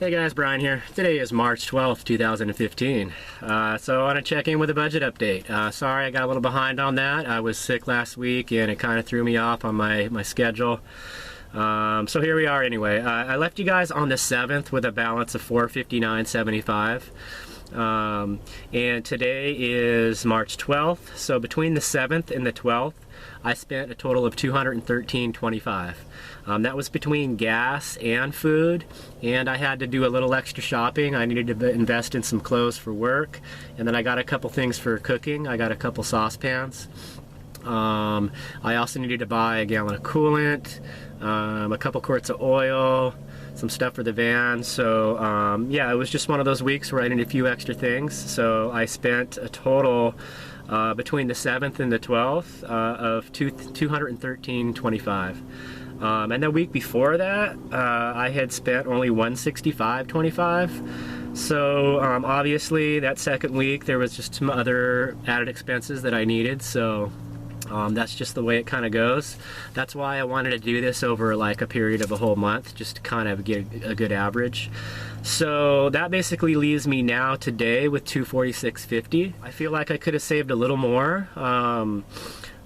Hey guys, Brian here. Today is March 12th, 2015. So I want to check in with a budget update. Sorry I got a little behind on that. I was sick last week and it kind of threw me off on my schedule. So here we are anyway. I left you guys on the 7th with a balance of $459.75. And today is March 12th. So between the 7th and the 12th, I spent a total of $213.25. That was between gas and food, and I had to do a little extra shopping. I needed to invest in some clothes for work, and then I got a couple things for cooking. I got a couple saucepans. I also needed to buy a gallon of coolant, a couple quarts of oil, some stuff for the van. So yeah, it was just one of those weeks where I needed a few extra things. So I spent a total between the 7th and the 12th of $213.25. And the week before that, I had spent only $165.25. So obviously that second week there was just some other added expenses that I needed. So that's just the way it kind of goes. That's why I wanted to do this over like a period of a whole month, just to kind of get a good average. So that basically leaves me now today with $246.50. I feel like I could have saved a little more.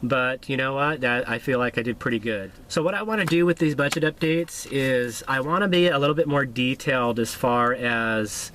But you know what, I feel like I did pretty good. So what I want to do with these budget updates is I want to be a little bit more detailed as far as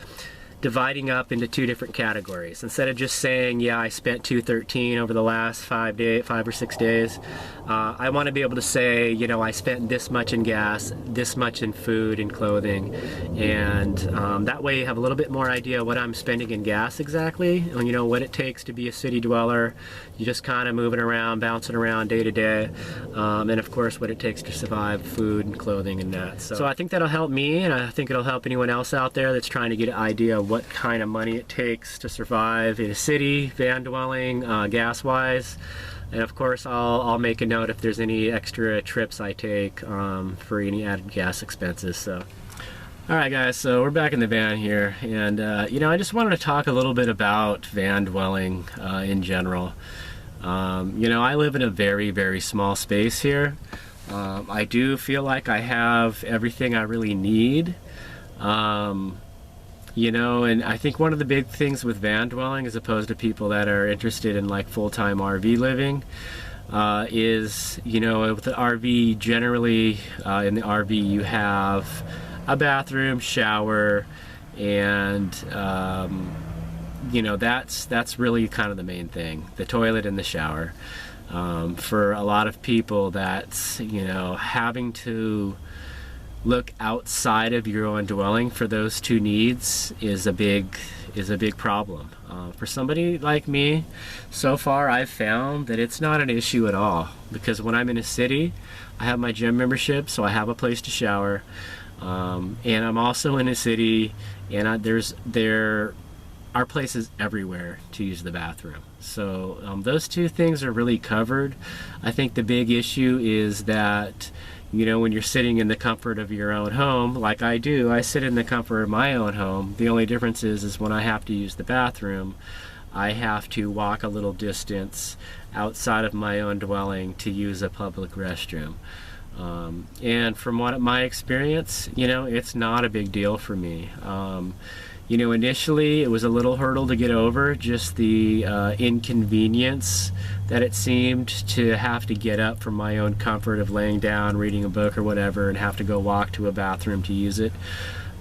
dividing up into two different categories. Instead of just saying, yeah, I spent $213 over the last 5 or 6 days, I want to be able to say, you know, I spent this much in gas, this much in food and clothing, and that way you have a little bit more idea what I'm spending in gas exactly, and you know what it takes to be a city dweller. You just kind of moving around, bouncing around day to day, and of course what it takes to survive, food and clothing and that. So I think that'll help me, and I think it'll help anyone else out there that's trying to get an idea of what kind of money it takes to survive in a city, van dwelling, gas-wise. And of course I'll make a note if there's any extra trips I take for any added gas expenses. So alright guys, so we're back in the van here, and you know, I just wanted to talk a little bit about van dwelling in general. You know, I live in a very small space here. I do feel like I have everything I really need. You know, and I think one of the big things with van dwelling, as opposed to people that are interested in like full-time RV living, is, you know, with the RV, generally in the RV you have a bathroom, shower, and you know, that's really kind of the main thing, the toilet and the shower. For a lot of people, that's, you know, having to look outside of your own dwelling for those two needs is a big problem. For somebody like me, so far I've found that it's not an issue at all, because when I'm in a city, I have my gym membership, so I have a place to shower, and I'm also in a city, and there are places everywhere to use the bathroom. So those two things are really covered. I think the big issue is that, you know, when you're sitting in the comfort of your own home, like I do, I sit in the comfort of my own home. The only difference is when I have to use the bathroom, I have to walk a little distance outside of my own dwelling to use a public restroom. And from my experience, you know, it's not a big deal for me. You know, initially it was a little hurdle to get over, just the inconvenience that it seemed to have to get up from my own comfort of laying down, reading a book or whatever, and have to go walk to a bathroom to use it.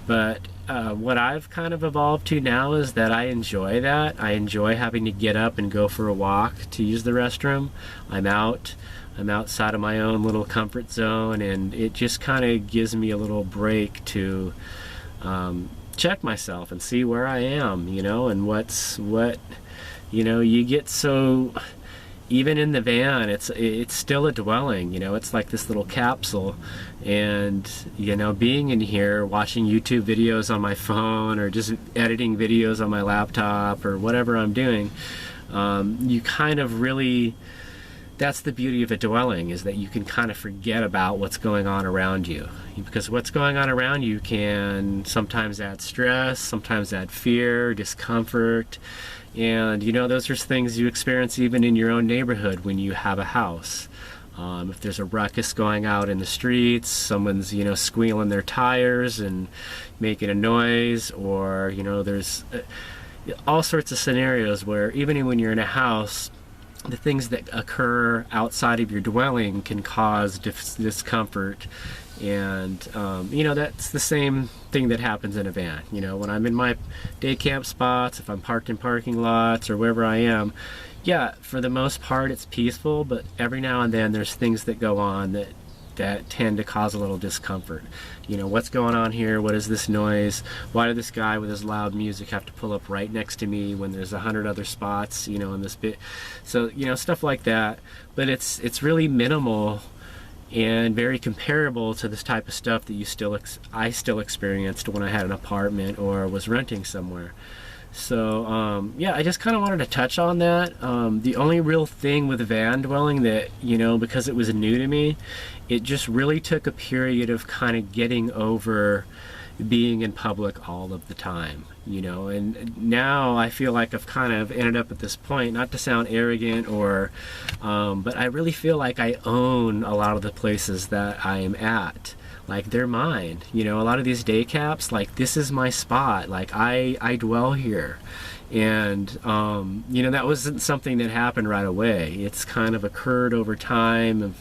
But what I've kind of evolved to now is that I enjoy that. I enjoy having to get up and go for a walk to use the restroom. I'm outside of my own little comfort zone, and it just kind of gives me a little break to check myself and see where I am, you know, and what, you know, you get so, even in the van, it's still a dwelling, you know, it's like this little capsule, and, you know, being in here, watching YouTube videos on my phone, or just editing videos on my laptop, or whatever I'm doing, you kind of really, that's the beauty of a dwelling, is that you can kind of forget about what's going on around you, because what's going on around you can sometimes add stress, sometimes add fear, discomfort, and you know, those are things you experience even in your own neighborhood when you have a house. If there's a ruckus going out in the streets, someone's, squealing their tires and making a noise, or, there's all sorts of scenarios where even when you're in a house, the things that occur outside of your dwelling can cause discomfort. And, that's the same thing that happens in a van. When I'm in my day camp spots, if I'm parked in parking lots or wherever I am, yeah, for the most part it's peaceful, but every now and then there's things that go on that tend to cause a little discomfort. What's going on here? What is this noise? Why did this guy with his loud music have to pull up right next to me when there's 100 other spots, in this bit? So, stuff like that. But it's really minimal and very comparable to this type of stuff that I still experienced when I had an apartment or was renting somewhere. So yeah, I just kind of wanted to touch on that. The only real thing with van dwelling that, because it was new to me, it just really took a period of kind of getting over being in public all of the time, and now I feel like I've kind of ended up at this point, not to sound arrogant but I really feel like I own a lot of the places that I am at. Like, they're mine. A lot of these day caps, like, this is my spot. Like, I dwell here. And, that wasn't something that happened right away. It's kind of occurred over time of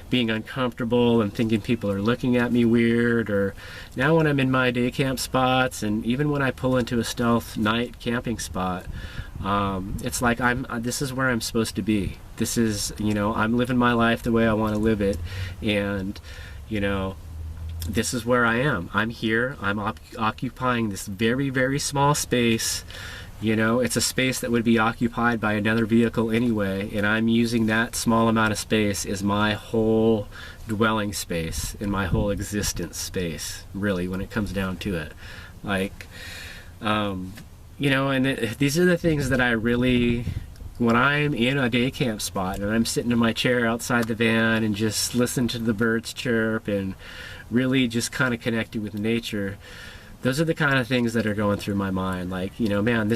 being uncomfortable and thinking people are looking at me weird. Or now when I'm in my day camp spots, and even when I pull into a stealth night camping spot, it's like this is where I'm supposed to be. This is, I'm living my life the way I want to live it. And, this is where I am. I'm here. I'm occupying this very, very small space. It's a space that would be occupied by another vehicle anyway, and I'm using that small amount of space as my whole dwelling space and my whole existence space, really, when it comes down to it. Like, and these are the things that I really, when I'm in a day camp spot and I'm sitting in my chair outside the van and just listen to the birds chirp and really just kind of connecting with nature, those are the kind of things that are going through my mind. Like, man,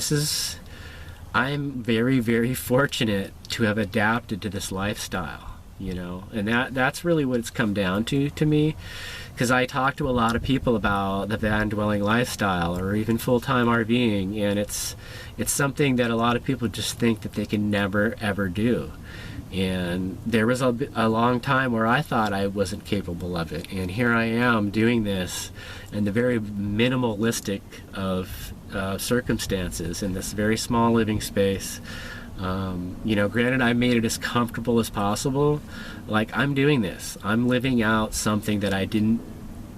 I'm very, very fortunate to have adapted to this lifestyle, and that's really what it's come down to me, because I talk to a lot of people about the van dwelling lifestyle or even full-time RVing, and it's something that a lot of people just think that they can never ever do. And there was a long time where I thought I wasn't capable of it, and here I am doing this in the very minimalistic of circumstances in this very small living space. Granted, I made it as comfortable as possible. Like, I'm doing this. I'm living out something that I didn't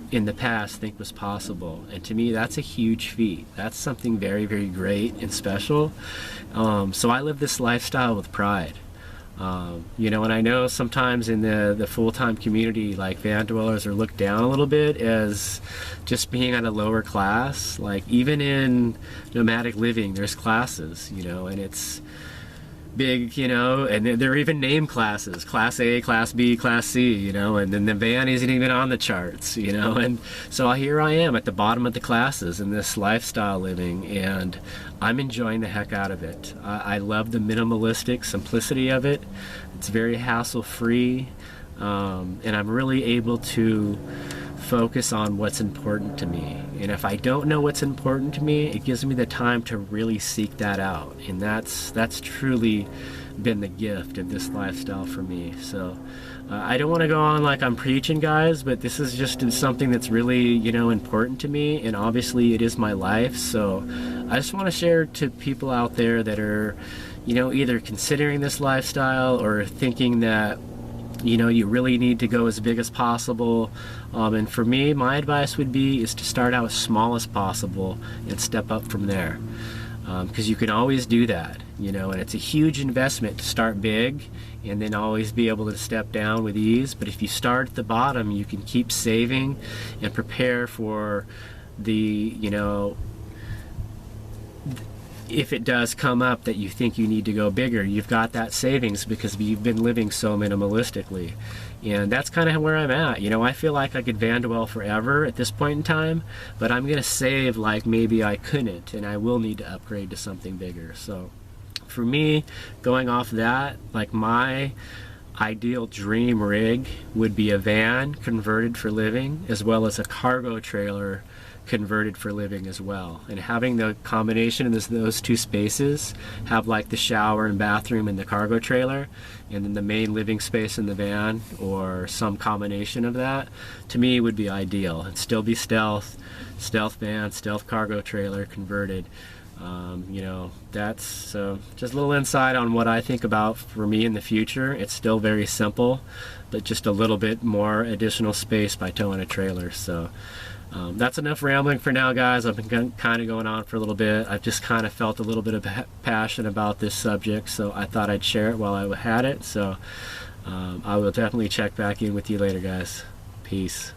in the past think was possible, and to me that's a huge feat. That's something very, very great and special. So I live this lifestyle with pride. And I know sometimes in the full-time community, like, van dwellers are looked down a little bit as just being on a lower class. Like, even in nomadic living, there's classes, and it's big, and there are even name classes, class A, class B, class C, and then the van isn't even on the charts, and so here I am at the bottom of the classes in this lifestyle living, and I'm enjoying the heck out of it. I love the minimalistic simplicity of it. It's very hassle-free, and I'm really able to focus on what's important to me. And if I don't know what's important to me, it gives me the time to really seek that out. And that's truly been the gift of this lifestyle for me. So I don't want to go on like I'm preaching, guys, but this is just something that's really, important to me. And obviously it is my life. So I just want to share to people out there that are, either considering this lifestyle or thinking that, you really need to go as big as possible. And for me, my advice would be is to start out as small as possible and step up from there. Because you can always do that, and it's a huge investment to start big and then always be able to step down with ease. But if you start at the bottom, you can keep saving and prepare for the, if it does come up that you think you need to go bigger, you've got that savings because you've been living so minimalistically. And that's kind of where I'm at. I feel like I could van dwell forever at this point in time, but I'm going to save like maybe I couldn't, and I will need to upgrade to something bigger. So for me, going off that, like my ideal dream rig would be a van converted for living, as well as a cargo trailer converted for living as well. And having the combination of those two spaces, have like the shower and bathroom in the cargo trailer, and then the main living space in the van, or some combination of that, to me would be ideal. And still be stealth van, stealth cargo trailer converted. You know, that's just a little insight on what I think about for me in the future. It's still very simple, but just a little bit more additional space by towing a trailer. So that's enough rambling for now, guys. I've been kind of going on for a little bit. I've just kind of felt a little bit of passion about this subject, so I thought I'd share it while I had it. So I will definitely check back in with you later, guys. Peace.